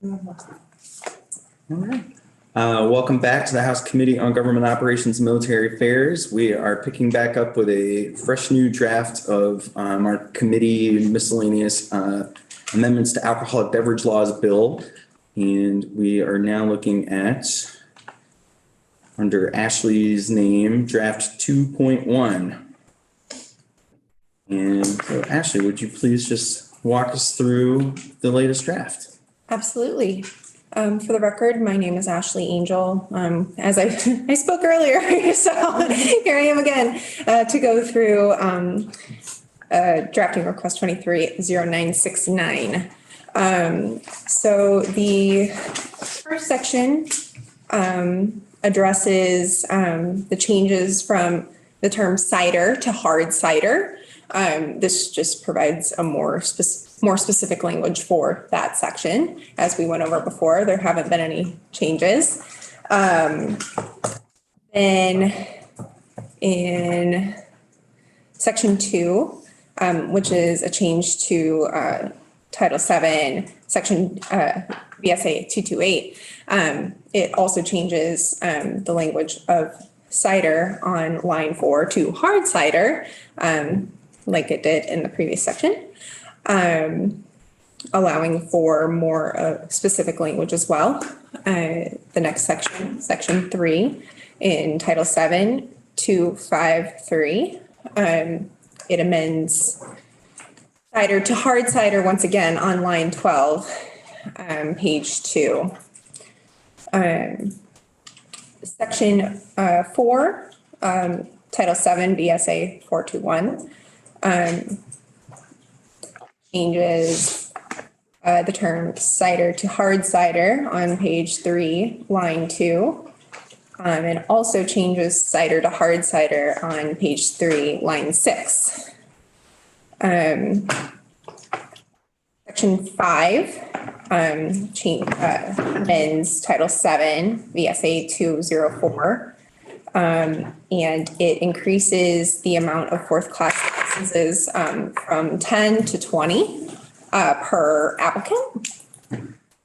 All right. Welcome back to the House Committee on Government Operations and Military Affairs. We are picking back up with a fresh new draft of our committee miscellaneous amendments to alcoholic beverage laws bill. And we are now looking at, under Ashley's name, draft 2.1. And so Ashley, would you please just walk us through the latest draft? Absolutely. For the record, my name is Ashley Angel. As I spoke earlier, so here I am again to go through drafting request 230969. So the first section addresses the changes from the term cider to hard cider. This just provides a more specific language for that section. As we went over before, there haven't been any changes. Then in section 2, which is a change to Title 7, section VSA 228, it also changes the language of cider on line 4 to hard cider, like it did in the previous section. Allowing for more specific language as well. The next section, section 3 in Title 7, 253, it amends cider to hard cider once again on line 12, page 2. Section 4, Title 7, BSA 421. Changes the term cider to hard cider on page 3, line 2. And also changes cider to hard cider on page 3, line 6. Section 5 amends Title 7, VSA 204. And it increases the amount of fourth class licenses from 10 to 20 per applicant.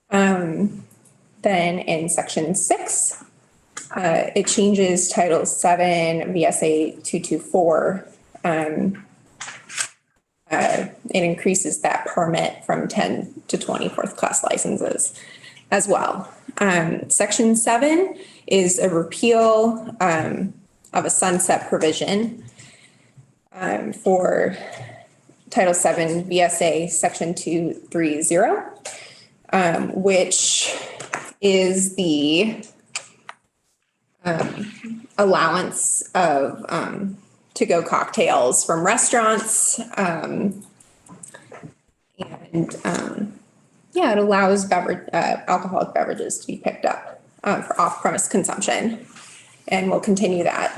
Then in section 6, it changes Title 7 VSA 224. It increases that permit from 10 to 20 fourth class licenses as well. Section 7 is a repeal of a sunset provision for Title 7 VSA section 230, which is the allowance of to-go cocktails from restaurants. It allows alcoholic beverages to be picked up for off-premise consumption. And we'll continue that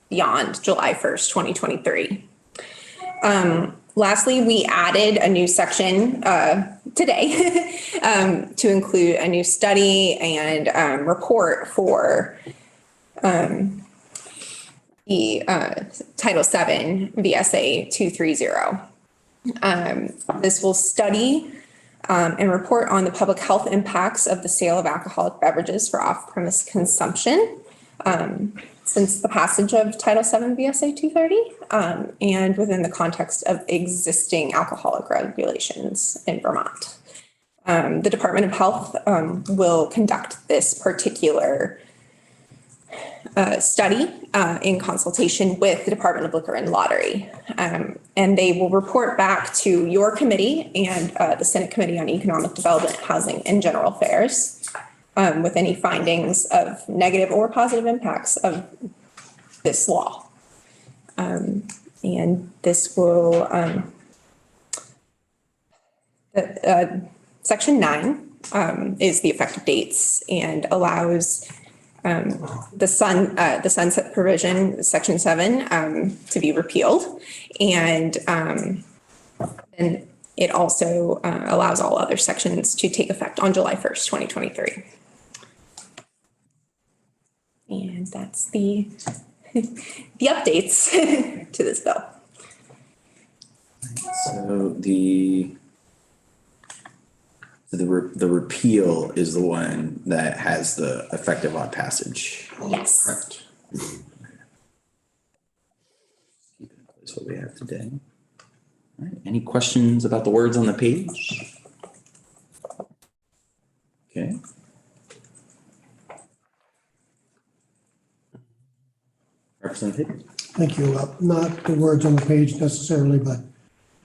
beyond July 1st, 2023. Lastly, we added a new section today to include a new study and report for the Title 7 VSA 230. This will study and report on the public health impacts of the sale of alcoholic beverages for off-premise consumption since the passage of Title 7 VSA 230 and within the context of existing alcoholic regulations in Vermont. The Department of Health will conduct this particular study in consultation with the Department of Liquor and Lottery. And they will report back to your committee and the Senate Committee on Economic Development, Housing, and General Affairs with any findings of negative or positive impacts of this law. And this will, Section 9 is the effective dates and allows the sunset provision, Section 7, to be repealed. And it also allows all other sections to take effect on July 1st, 2023. And that's the updates to this bill. So the So the repeal is the one that has the effective on passage. Yes. Correct. That's what we have today. All right, any questions about the words on the page? Okay. Representative? Thank you. Not the words on the page necessarily, but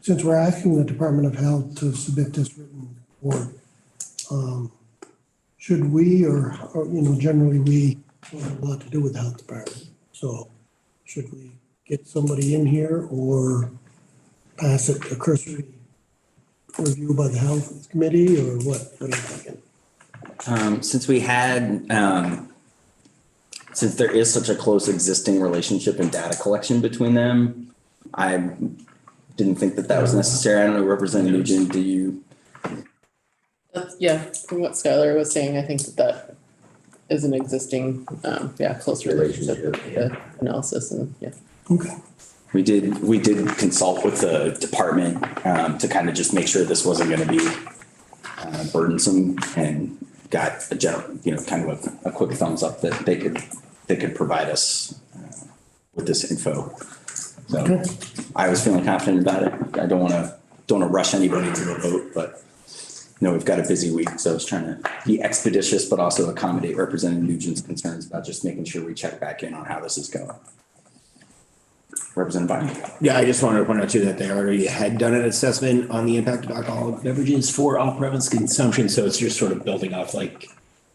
since we're asking the Department of Health to submit this written report, should we or, generally we don't have a lot to do with the health department. So should we get somebody in here or pass it a cursory review by the health committee or what? What are you thinking? Since we had, since there is such a close existing relationship and data collection between them, I didn't think that was necessary. I don't know, Representative Nugent, do you? Yeah, from what Skylar was saying, I think that is an existing, close relationship with the analysis and, yeah. Okay. We did consult with the department to kind of just make sure this wasn't going to be burdensome, and got a general, kind of a quick thumbs up that they could provide us with this info. So Okay. I was feeling confident about it. I don't want to rush anybody to the vote, but we've got a busy week, so I was trying to be expeditious, but also accommodate Representative Nugent's concerns about just making sure we check back in on how this is going. Representative Bynum. Yeah, I just wanted to point out too that they already had done an assessment on the impact of alcoholic beverages for off-premise consumption. So it's just sort of building off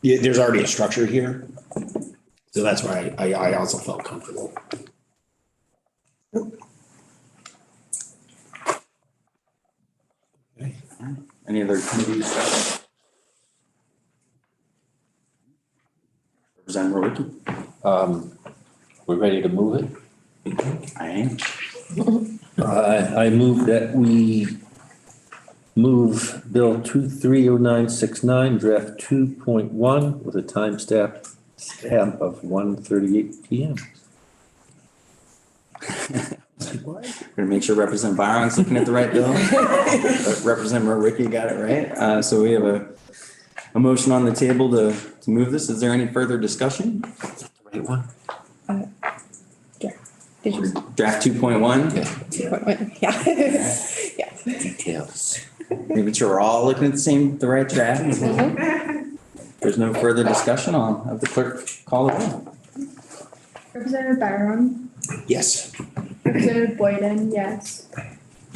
there's already a structure here. So that's why I also felt comfortable. Okay. Any other committees? Representative Rowicki? We're ready to move it. I am. I move that we move Bill 230969, draft 2.1 with a stamp of 1:38 p.m. We're gonna make sure Representative Byron's looking at the right bill. Representative Rowicki got it right. So we have a motion on the table to move this. Is there any further discussion? Right one? Did you? Draft 2.1? Yeah. Yeah. Details. Making sure we're all looking at the right draft. There's no further discussion. I'll have the clerk call the roll. Representative Byram, Yes. Representative Boyden, yes.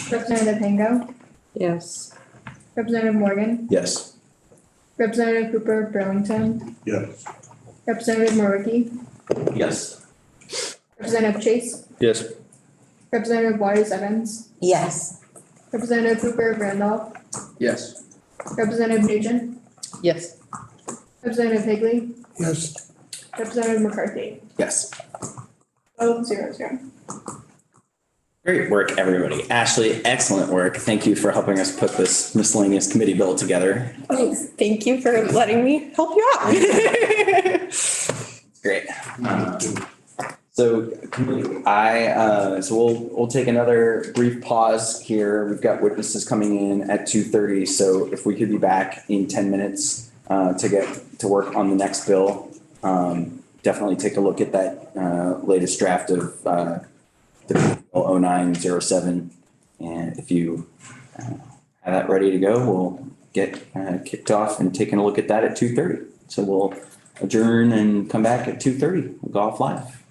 Representative Hango, Yes. Representative Morgan, Yes. Representative Cooper Burlington, Yes. Representative Maricki, Yes. Representative Chase, Yes. Representative Waters Evans, Yes. Representative Cooper Randolph, Yes. Representative Nugent, Yes. Representative Higley, Yes. Representative McCarthy. Yes. Vote 0-0. Great work, everybody. Ashley, excellent work. Thank you for helping us put this miscellaneous committee bill together. Thanks. Thank you for letting me help you out. Great. So we'll take another brief pause here. We've got witnesses coming in at 2:30. So if we could be back in 10 minutes to get to work on the next bill, definitely take a look at that latest draft of the bill 0907. And if you have that ready to go, we'll get kicked off and taking a look at that at 2:30. So we'll adjourn and come back at 2:30. We'll go off live.